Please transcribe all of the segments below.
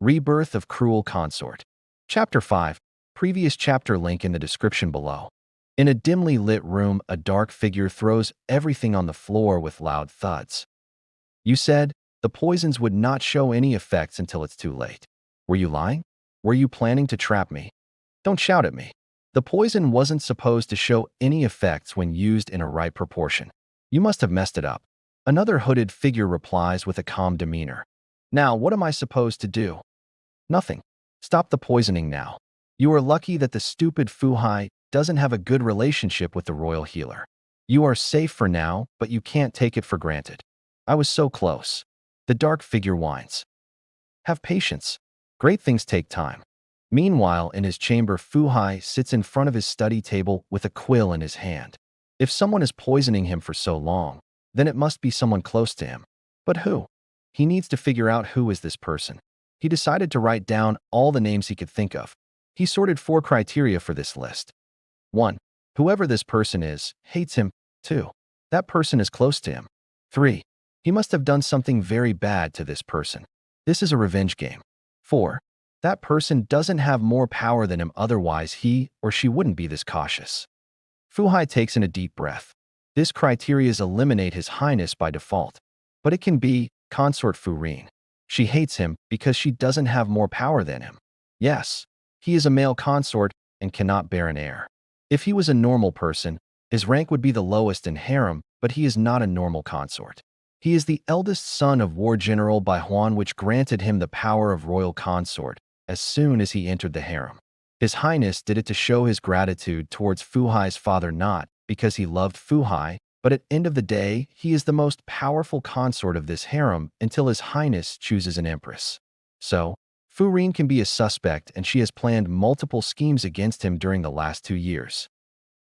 Rebirth of Cruel Consort. Chapter 5. Previous chapter link in the description below. In a dimly lit room, a dark figure throws everything on the floor with loud thuds. You said the poisons would not show any effects until it's too late. Were you lying? Were you planning to trap me? Don't shout at me. The poison wasn't supposed to show any effects when used in a right proportion. You must have messed it up. Another hooded figure replies with a calm demeanor. Now, what am I supposed to do? Nothing. Stop the poisoning now. You are lucky that the stupid Fuhai doesn't have a good relationship with the royal healer. You are safe for now, but you can't take it for granted. I was so close. The dark figure whines. Have patience. Great things take time. Meanwhile, in his chamber, Fuhai sits in front of his study table with a quill in his hand. If someone is poisoning him for so long, then it must be someone close to him. But who? He needs to figure out who is this person. He decided to write down all the names he could think of. He sorted 4 criteria for this list. 1. Whoever this person is hates him. 2. That person is close to him. 3. He must have done something very bad to this person. This is a revenge game. 4. That person doesn't have more power than him, otherwise he or she wouldn't be this cautious. Fuhai takes in a deep breath. This criteria eliminate His Highness by default, but it can be consort Furin. She hates him because she doesn't have more power than him. Yes, he is a male consort and cannot bear an heir. If he was a normal person, his rank would be the lowest in harem, but he is not a normal consort. He is the eldest son of War General Bai Huan, which granted him the power of royal consort as soon as he entered the harem. His Highness did it to show his gratitude towards Fuhai's father, not because he loved Fuhai, but at the end of the day, he is the most powerful consort of this harem until His Highness chooses an empress. So, Furin can be a suspect, and she has planned multiple schemes against him during the last 2 years.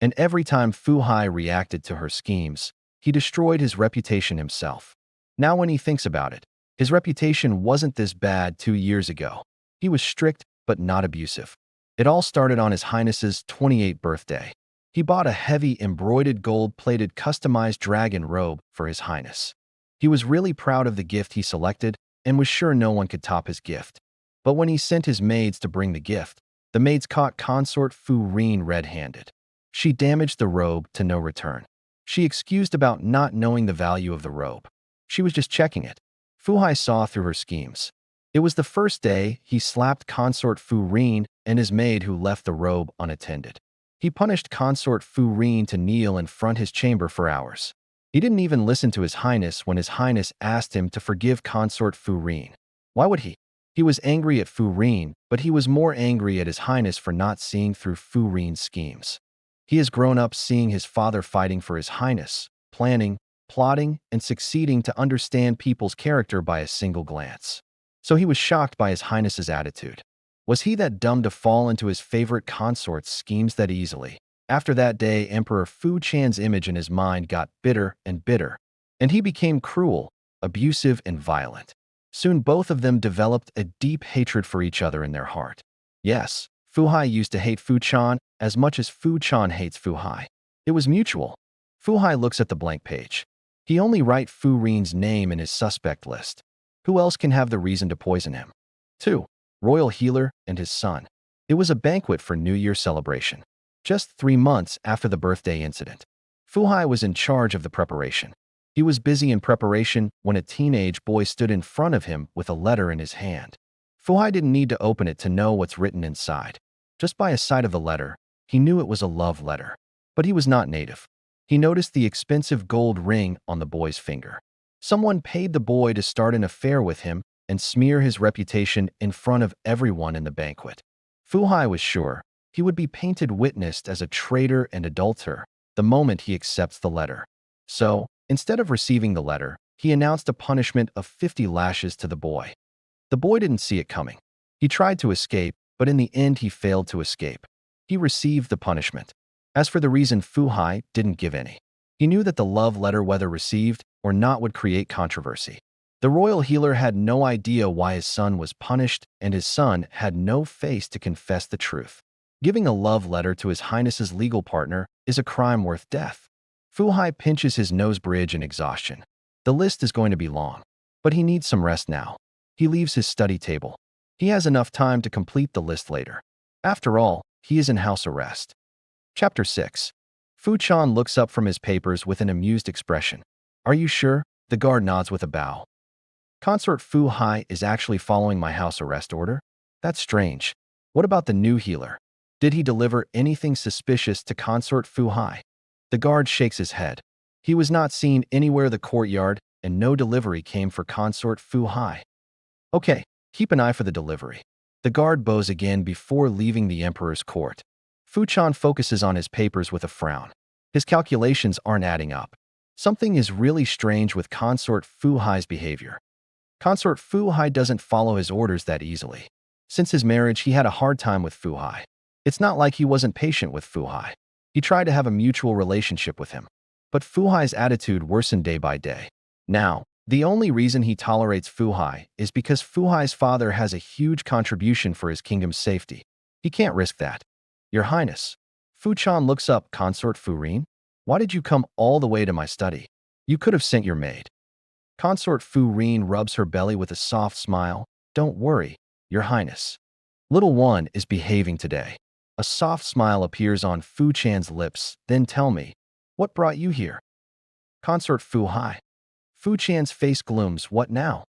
And every time Fuhai reacted to her schemes, he destroyed his reputation himself. Now when he thinks about it, his reputation wasn't this bad 2 years ago. He was strict, but not abusive. It all started on His Highness's 28th birthday. He bought a heavy embroidered gold-plated customized dragon robe for His Highness. He was really proud of the gift he selected and was sure no one could top his gift. But when he sent his maids to bring the gift, the maids caught consort Furin red-handed. She damaged the robe to no return. She excused about not knowing the value of the robe. She was just checking it. Fuhai saw through her schemes. It was the first day he slapped consort Furin and his maid who left the robe unattended. He punished consort Furin to kneel in front his chamber for hours. He didn't even listen to His Highness when His Highness asked him to forgive consort Furin. Why would he? He was angry at Furin, but he was more angry at His Highness for not seeing through Furin's schemes. He has grown up seeing his father fighting for His Highness, planning, plotting, and succeeding to understand people's character by a single glance. So he was shocked by His Highness's attitude. Was he that dumb to fall into his favorite consort's schemes that easily? After that day, Emperor Fu Chan's image in his mind got bitter and bitter, and he became cruel, abusive, and violent. Soon both of them developed a deep hatred for each other in their heart. Yes, Fuhai used to hate Fu Chan as much as Fu Chan hates Fuhai. It was mutual. Fuhai looks at the blank page. He only writes Furin's name in his suspect list. Who else can have the reason to poison him? 2. Royal Healer and his son. It was a banquet for New Year celebration. Just 3 months after the birthday incident, Fuhai was in charge of the preparation. He was busy in preparation when a teenage boy stood in front of him with a letter in his hand. Fuhai didn't need to open it to know what's written inside. Just by a sight of the letter, he knew it was a love letter. But he was not native. He noticed the expensive gold ring on the boy's finger. Someone paid the boy to start an affair with him and smear his reputation in front of everyone in the banquet. Fuhai was sure he would be painted witnessed as a traitor and adulterer the moment he accepts the letter. So, instead of receiving the letter, he announced a punishment of 50 lashes to the boy. The boy didn't see it coming. He tried to escape, but in the end he failed to escape. He received the punishment. As for the reason, Fuhai didn't give any. He knew that the love letter, whether received or not, would create controversy. The royal healer had no idea why his son was punished, and his son had no face to confess the truth. Giving a love letter to His Highness's legal partner is a crime worth death. Fuhai pinches his nose bridge in exhaustion. The list is going to be long, but he needs some rest now. He leaves his study table. He has enough time to complete the list later. After all, he is in house arrest. Chapter 6. Fu Chan looks up from his papers with an amused expression. Are you sure? The guard nods with a bow. Consort Fu Hai is actually following my house arrest order? That's strange. What about the new healer? Did he deliver anything suspicious to Consort Fu Hai? The guard shakes his head. He was not seen anywhere in the courtyard, and no delivery came for Consort Fu Hai. Okay, keep an eye for the delivery. The guard bows again before leaving the emperor's court. Fu Chan focuses on his papers with a frown. His calculations aren't adding up. Something is really strange with Consort Fu Hai's behavior. Consort Fu Hai doesn't follow his orders that easily. Since his marriage, he had a hard time with Fu Hai. It's not like he wasn't patient with Fu Hai. He tried to have a mutual relationship with him. But Fu Hai's attitude worsened day by day. Now, the only reason he tolerates Fu Hai is because Fu Hai's father has a huge contribution for his kingdom's safety. He can't risk that. Your Highness. Fu Chan looks up. Consort Fu Rin? Why did you come all the way to my study? You could have sent your maid. Consort Fu Rin rubs her belly with a soft smile. Don't worry, Your Highness. Little one is behaving today. A soft smile appears on Fu Chan's lips. Then tell me, what brought you here? Consort Fu Hai. Fu Chan's face glooms. What now?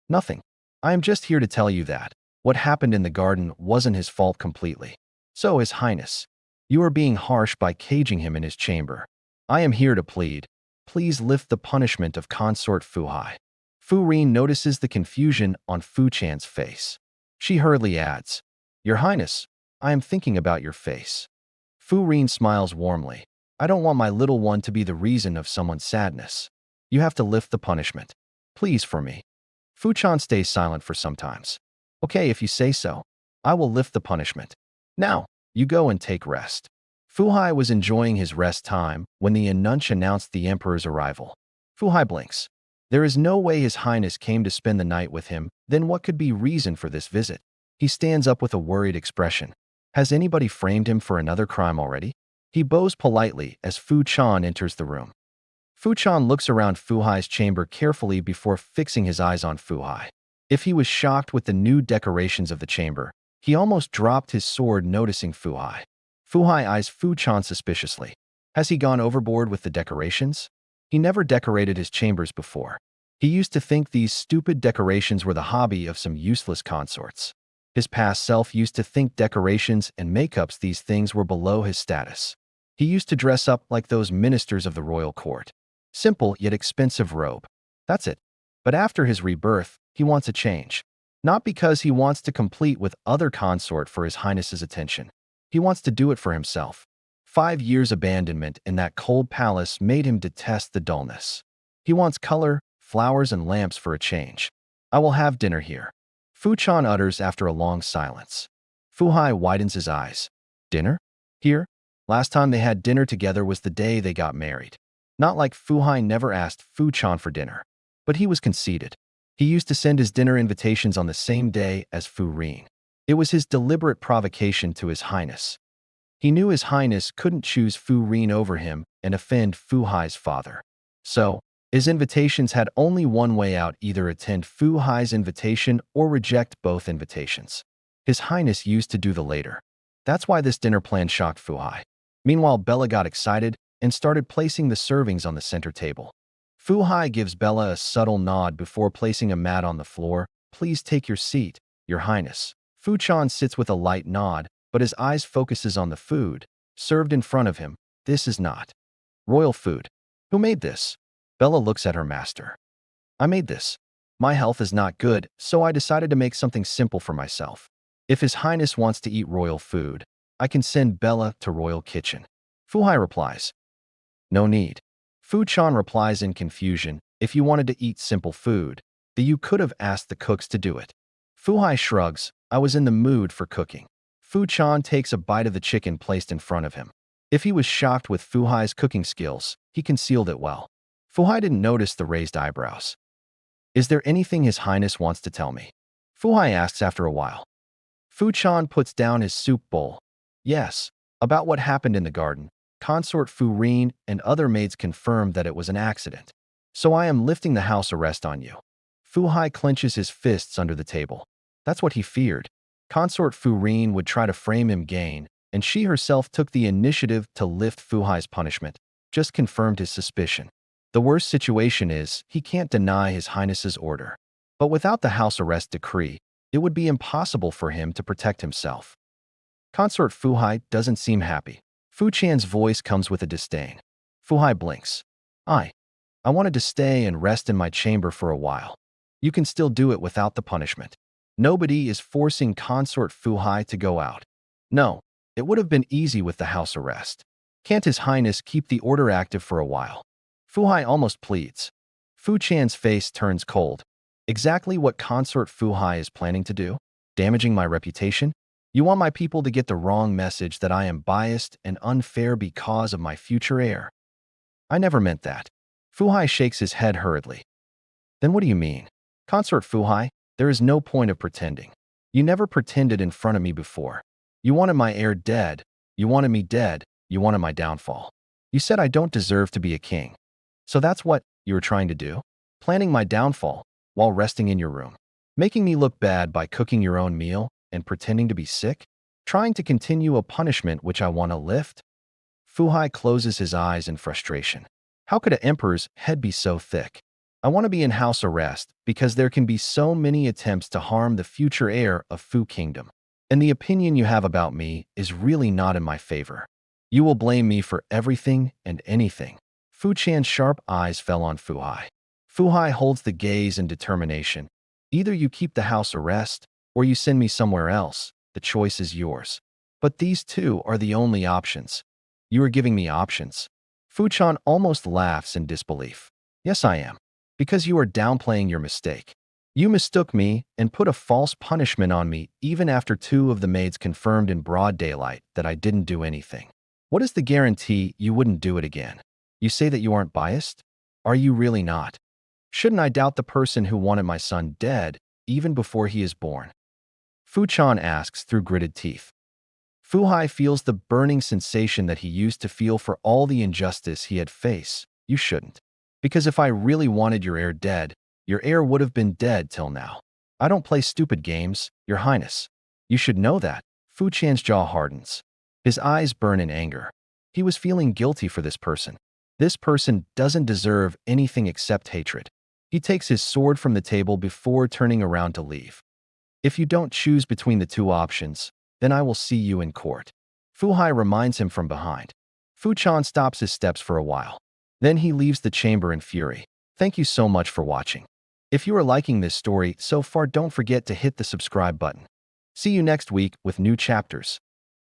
Nothing. I am just here to tell you that what happened in the garden wasn't his fault completely. So, His Highness, you are being harsh by caging him in his chamber. I am here to plead. Please lift the punishment of Consort Fu Hai. Fu Rin notices the confusion on Fu Chan's face. She hurriedly adds, Your Highness, I am thinking about your face. Fu Rin smiles warmly. I don't want my little one to be the reason of someone's sadness. You have to lift the punishment. Please for me. Fu Chan stays silent for some time. Okay, if you say so. I will lift the punishment. Now, you go and take rest. Fu Hai was enjoying his rest time when the eunuch announced the emperor's arrival. Fu Hai blinks. There is no way His Highness came to spend the night with him, then what could be reason for this visit? He stands up with a worried expression. Has anybody framed him for another crime already? He bows politely as Fu Chan enters the room. Fu Chan looks around Fu Hai's chamber carefully before fixing his eyes on Fu Hai. If he was shocked with the new decorations of the chamber, he almost dropped his sword noticing Fu Hai. Fu Hai eyes Fu Chan suspiciously. Has he gone overboard with the decorations? He never decorated his chambers before. He used to think these stupid decorations were the hobby of some useless consorts. His past self used to think decorations and makeups these things were below his status. He used to dress up like those ministers of the royal court. Simple yet expensive robe. That's it. But after his rebirth, he wants a change. Not because he wants to compete with other consort for His Highness's attention. He wants to do it for himself. 5 years abandonment in that cold palace made him detest the dullness. He wants color, flowers, and lamps for a change. I will have dinner here. Fu Chan utters after a long silence. Fu Hai widens his eyes. Dinner? Here? Last time they had dinner together was the day they got married. Not like Fu Hai never asked Fu Chan for dinner. But he was conceited. He used to send his dinner invitations on the same day as Fu Rin. It was his deliberate provocation to His Highness. He knew His Highness couldn't choose Fu Rin over him and offend Fu Hai's father. So, his invitations had only one way out: either attend Fu Hai's invitation or reject both invitations. His Highness used to do the latter. That's why this dinner plan shocked Fu Hai. Meanwhile, Bella got excited and started placing the servings on the center table. Fu Hai gives Bella a subtle nod before placing a mat on the floor. Please take your seat, Your Highness. Fu Chan sits with a light nod, but his eyes focuses on the food served in front of him. This is not royal food. Who made this? Bella looks at her master. I made this. My health is not good, so I decided to make something simple for myself. If His Highness wants to eat royal food, I can send Bella to royal kitchen. Fu Hai replies. No need. Fu Chan replies in confusion. If you wanted to eat simple food, then you could have asked the cooks to do it. Fu Hai shrugs. I was in the mood for cooking. Fu Chan takes a bite of the chicken placed in front of him. If he was shocked with Fu Hai's cooking skills, he concealed it well. Fu Hai didn't notice the raised eyebrows. Is there anything His Highness wants to tell me? Fu Hai asks after a while. Fu Chan puts down his soup bowl. Yes, about what happened in the garden. Consort Fu Rin and other maids confirmed that it was an accident. So I am lifting the house arrest on you. Fu Hai clenches his fists under the table. That's what he feared. Consort Fu Rin would try to frame him gain, and she herself took the initiative to lift Fu Hai's punishment, just confirmed his suspicion. The worst situation is, he can't deny His Highness's order. But without the house arrest decree, it would be impossible for him to protect himself. Consort Fu Hai doesn't seem happy. Fu Chan's voice comes with a disdain. Fu Hai blinks. I wanted to stay and rest in my chamber for a while. You can still do it without the punishment. Nobody is forcing Consort Fu Hai to go out. No, it would have been easy with the house arrest. Can't His Highness keep the order active for a while? Fu Hai almost pleads. Fu Chan's face turns cold. Exactly what Consort Fu Hai is planning to do? Damaging my reputation? You want my people to get the wrong message that I am biased and unfair because of my future heir. I never meant that. Fu Hai shakes his head hurriedly. Then what do you mean? Consort Fu Hai, there is no point of pretending. You never pretended in front of me before. You wanted my heir dead. You wanted me dead. You wanted my downfall. You said I don't deserve to be a king. So that's what you were trying to do? Planning my downfall while resting in your room. Making me look bad by cooking your own meal and pretending to be sick? Trying to continue a punishment which I want to lift? Fu Hai closes his eyes in frustration. How could an emperor's head be so thick? I want to be in house arrest because there can be so many attempts to harm the future heir of Fu Kingdom. And the opinion you have about me is really not in my favor. You will blame me for everything and anything. Fu Chan's sharp eyes fell on Fu Hai. Fu Hai holds the gaze in determination. Either you keep the house arrest, or you send me somewhere else. The choice is yours. But these two are the only options. You are giving me options. Fu Chan almost laughs in disbelief. Yes, I am. Because you are downplaying your mistake. You mistook me and put a false punishment on me even after two of the maids confirmed in broad daylight that I didn't do anything. What is the guarantee you wouldn't do it again? You say that you aren't biased? Are you really not? Shouldn't I doubt the person who wanted my son dead even before he is born? Fu Chan asks through gritted teeth. Fu Hai feels the burning sensation that he used to feel for all the injustice he had faced. You shouldn't. Because if I really wanted your heir dead, your heir would have been dead till now. I don't play stupid games, Your Highness. You should know that. Fu Chan's jaw hardens. His eyes burn in anger. He was feeling guilty for this person. This person doesn't deserve anything except hatred. He takes his sword from the table before turning around to leave. If you don't choose between the two options, then I will see you in court. Fu Hai reminds him from behind. Fu Chan stops his steps for a while. Then he leaves the chamber in fury. Thank you so much for watching. If you are liking this story so far, don't forget to hit the subscribe button. See you next week with new chapters.